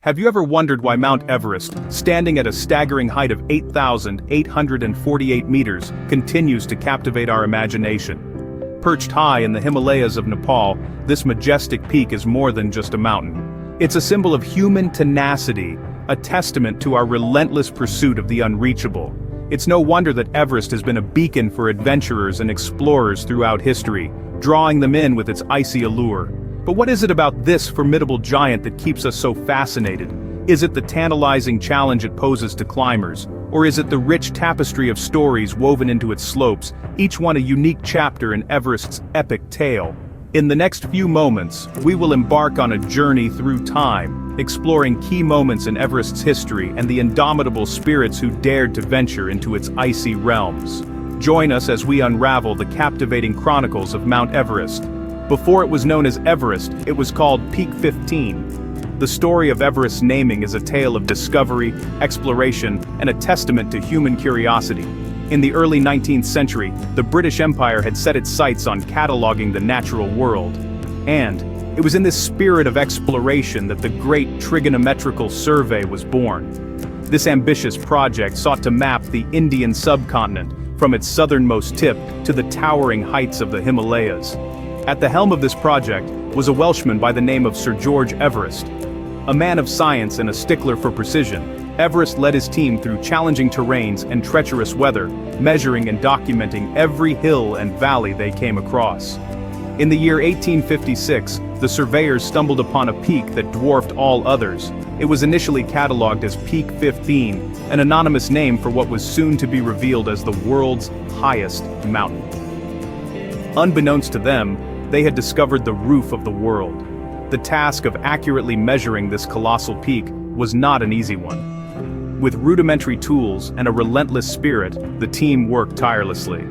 Have you ever wondered why Mount Everest, standing at a staggering height of 8,848 meters, continues to captivate our imagination? Perched high in the Himalayas of Nepal, this majestic peak is more than just a mountain. It's a symbol of human tenacity, a testament to our relentless pursuit of the unreachable. It's no wonder that Everest has been a beacon for adventurers and explorers throughout history, drawing them in with its icy allure. But what is it about this formidable giant that keeps us so fascinated? Is it the tantalizing challenge it poses to climbers? Or is it the rich tapestry of stories woven into its slopes, each one a unique chapter in Everest's epic tale? In the next few moments, we will embark on a journey through time, exploring key moments in Everest's history and the indomitable spirits who dared to venture into its icy realms. Join us as we unravel the captivating chronicles of Mount Everest. Before it was known as Everest, it was called Peak 15. The story of Everest's naming is a tale of discovery, exploration, and a testament to human curiosity. In the early 19th century, the British Empire had set its sights on cataloging the natural world. And it was in this spirit of exploration that the Great Trigonometrical Survey was born. This ambitious project sought to map the Indian subcontinent, from its southernmost tip to the towering heights of the Himalayas. At the helm of this project was a Welshman by the name of Sir George Everest. A man of science and a stickler for precision, Everest led his team through challenging terrains and treacherous weather, measuring and documenting every hill and valley they came across. In the year 1856, the surveyors stumbled upon a peak that dwarfed all others. It was initially catalogued as Peak 15, an anonymous name for what was soon to be revealed as the world's highest mountain. Unbeknownst to them, they had discovered the roof of the world. The task of accurately measuring this colossal peak was not an easy one. With rudimentary tools and a relentless spirit, the team worked tirelessly.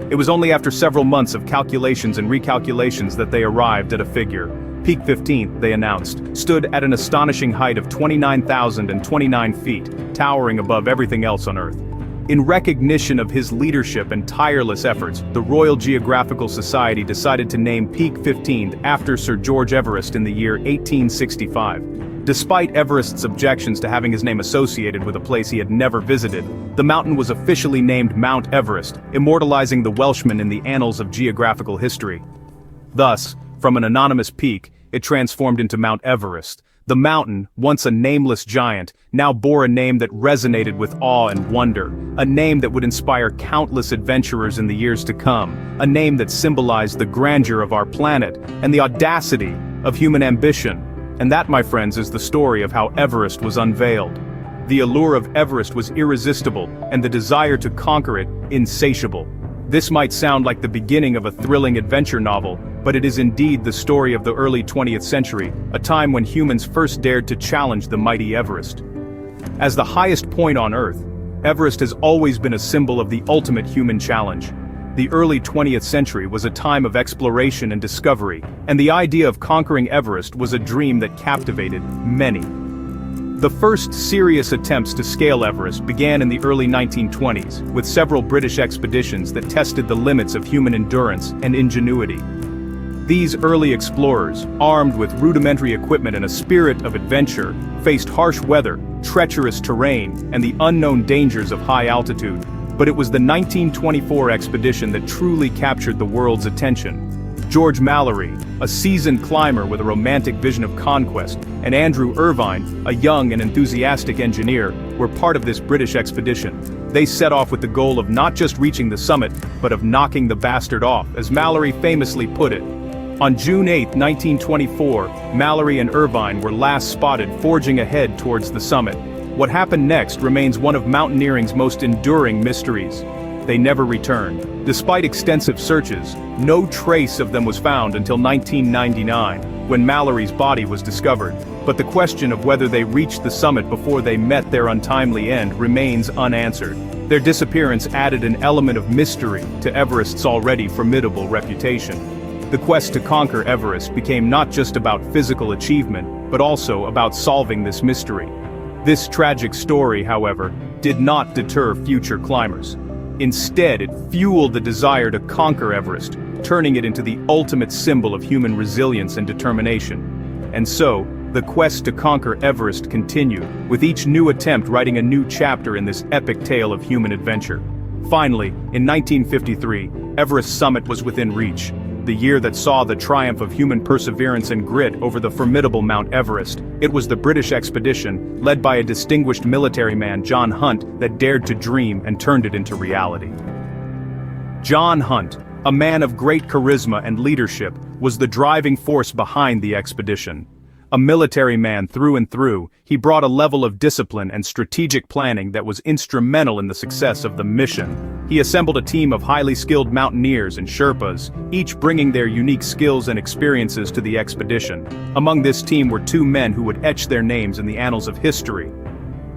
It was only after several months of calculations and recalculations that they arrived at a figure. Peak 15, they announced, stood at an astonishing height of 29,029 feet, towering above everything else on Earth. In recognition of his leadership and tireless efforts, the Royal Geographical Society decided to name Peak 15 after Sir George Everest in the year 1865. Despite Everest's objections to having his name associated with a place he had never visited, the mountain was officially named Mount Everest, immortalizing the Welshman in the annals of geographical history. Thus, from an anonymous peak, it transformed into Mount Everest. The mountain, once a nameless giant, now bore a name that resonated with awe and wonder, a name that would inspire countless adventurers in the years to come, a name that symbolized the grandeur of our planet and the audacity of human ambition. And that, my friends, is the story of how Everest was unveiled. The allure of Everest was irresistible, and the desire to conquer it, insatiable. This might sound like the beginning of a thrilling adventure novel, but it is indeed the story of the early 20th century, a time when humans first dared to challenge the mighty Everest. As the highest point on Earth, Everest has always been a symbol of the ultimate human challenge. The early 20th century was a time of exploration and discovery, and the idea of conquering Everest was a dream that captivated many. The first serious attempts to scale Everest began in the early 1920s, with several British expeditions that tested the limits of human endurance and ingenuity. These early explorers, armed with rudimentary equipment and a spirit of adventure, faced harsh weather, treacherous terrain, and the unknown dangers of high altitude. But it was the 1924 expedition that truly captured the world's attention. George Mallory, a seasoned climber with a romantic vision of conquest, and Andrew Irvine, a young and enthusiastic engineer, were part of this British expedition. They set off with the goal of not just reaching the summit, but of knocking the bastard off, as Mallory famously put it. On June 8, 1924, Mallory and Irvine were last spotted forging ahead towards the summit. What happened next remains one of mountaineering's most enduring mysteries. They never returned. Despite extensive searches, no trace of them was found until 1999, when Mallory's body was discovered. But the question of whether they reached the summit before they met their untimely end remains unanswered. Their disappearance added an element of mystery to Everest's already formidable reputation. The quest to conquer Everest became not just about physical achievement, but also about solving this mystery. This tragic story, however, did not deter future climbers. Instead, it fueled the desire to conquer Everest, turning it into the ultimate symbol of human resilience and determination. And so, the quest to conquer Everest continued, with each new attempt writing a new chapter in this epic tale of human adventure. Finally, in 1953, Everest's summit was within reach, the year that saw the triumph of human perseverance and grit over the formidable Mount Everest. It was the British expedition, led by a distinguished military man, John Hunt, that dared to dream and turned it into reality. John Hunt, a man of great charisma and leadership, was the driving force behind the expedition. A military man through and through, he brought a level of discipline and strategic planning that was instrumental in the success of the mission. He assembled a team of highly skilled mountaineers and Sherpas, each bringing their unique skills and experiences to the expedition. Among this team were two men who would etch their names in the annals of history.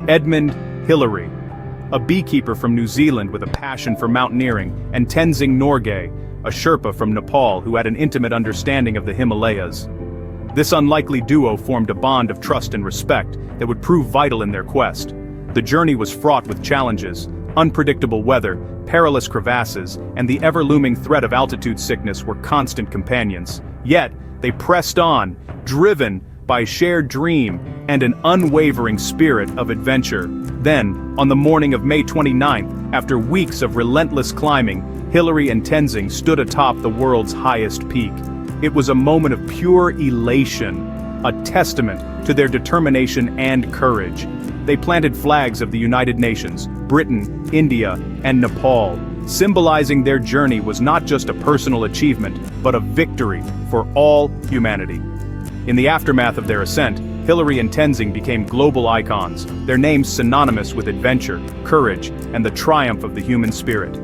Edmund Hillary, a beekeeper from New Zealand with a passion for mountaineering, and Tenzing Norgay, a Sherpa from Nepal who had an intimate understanding of the Himalayas. This unlikely duo formed a bond of trust and respect that would prove vital in their quest. The journey was fraught with challenges. Unpredictable weather, perilous crevasses, and the ever-looming threat of altitude sickness were constant companions. Yet, they pressed on, driven by a shared dream and an unwavering spirit of adventure. Then, on the morning of May 29th, after weeks of relentless climbing, Hillary and Tenzing stood atop the world's highest peak. It was a moment of pure elation, a testament to their determination and courage. They planted flags of the United Nations, Britain, India, and Nepal, symbolizing their journey was not just a personal achievement, but a victory for all humanity. In the aftermath of their ascent, Hillary and Tenzing became global icons, their names synonymous with adventure, courage, and the triumph of the human spirit.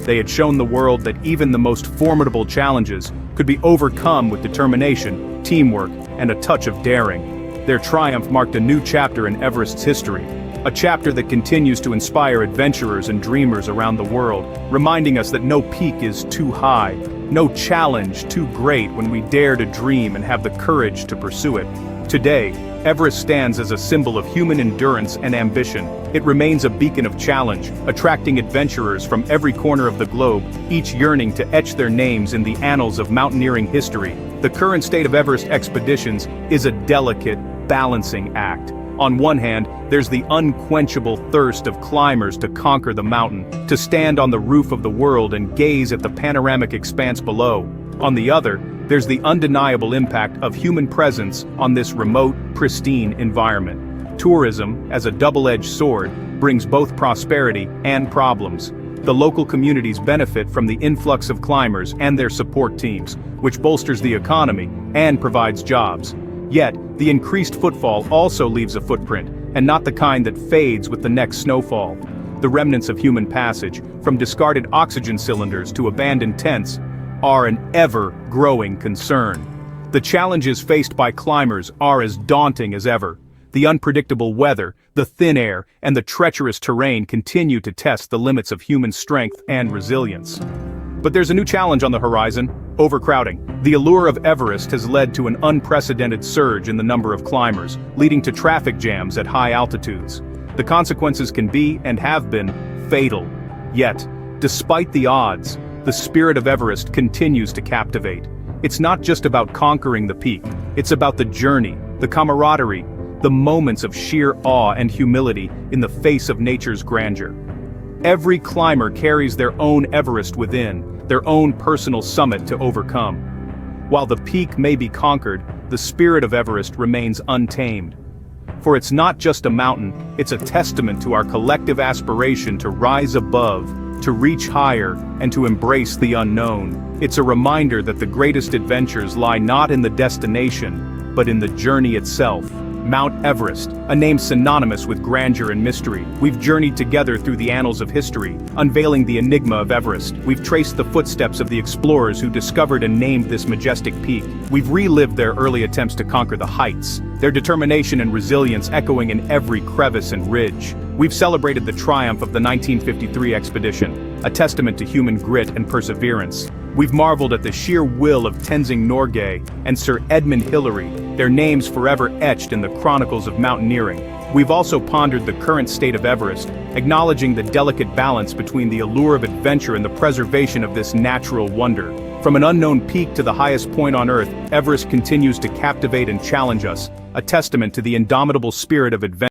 They had shown the world that even the most formidable challenges could be overcome with determination, teamwork, and a touch of daring. Their triumph marked a new chapter in Everest's history, a chapter that continues to inspire adventurers and dreamers around the world, reminding us that no peak is too high, no challenge too great when we dare to dream and have the courage to pursue it. Today, Everest stands as a symbol of human endurance and ambition. It remains a beacon of challenge, attracting adventurers from every corner of the globe, each yearning to etch their names in the annals of mountaineering history. The current state of Everest expeditions is a delicate, balancing act. On one hand, there's the unquenchable thirst of climbers to conquer the mountain, to stand on the roof of the world and gaze at the panoramic expanse below. On the other, there's the undeniable impact of human presence on this remote, pristine environment. Tourism, as a double-edged sword, brings both prosperity and problems. The local communities benefit from the influx of climbers and their support teams, which bolsters the economy and provides jobs. Yet, the increased footfall also leaves a footprint, and not the kind that fades with the next snowfall. The remnants of human passage, from discarded oxygen cylinders to abandoned tents, are an ever-growing concern. The challenges faced by climbers are as daunting as ever. The unpredictable weather, the thin air, and the treacherous terrain continue to test the limits of human strength and resilience. But there's a new challenge on the horizon: overcrowding. The allure of Everest has led to an unprecedented surge in the number of climbers, leading to traffic jams at high altitudes. The consequences can be, and have been, fatal. Yet, despite the odds, the spirit of Everest continues to captivate. It's not just about conquering the peak, it's about the journey, the camaraderie, the moments of sheer awe and humility in the face of nature's grandeur. Every climber carries their own Everest within, their own personal summit to overcome. While the peak may be conquered, the spirit of Everest remains untamed. For it's not just a mountain, it's a testament to our collective aspiration to rise above, to reach higher, and to embrace the unknown. It's a reminder that the greatest adventures lie not in the destination, but in the journey itself. Mount Everest, a name synonymous with grandeur and mystery. We've journeyed together through the annals of history, unveiling the enigma of Everest. We've traced the footsteps of the explorers who discovered and named this majestic peak. We've relived their early attempts to conquer the heights, their determination and resilience echoing in every crevice and ridge. We've celebrated the triumph of the 1953 expedition, a testament to human grit and perseverance. We've marveled at the sheer will of Tenzing Norgay and Sir Edmund Hillary, their names forever etched in the chronicles of mountaineering. We've also pondered the current state of Everest, acknowledging the delicate balance between the allure of adventure and the preservation of this natural wonder. From an unknown peak to the highest point on Earth, Everest continues to captivate and challenge us, a testament to the indomitable spirit of adventure.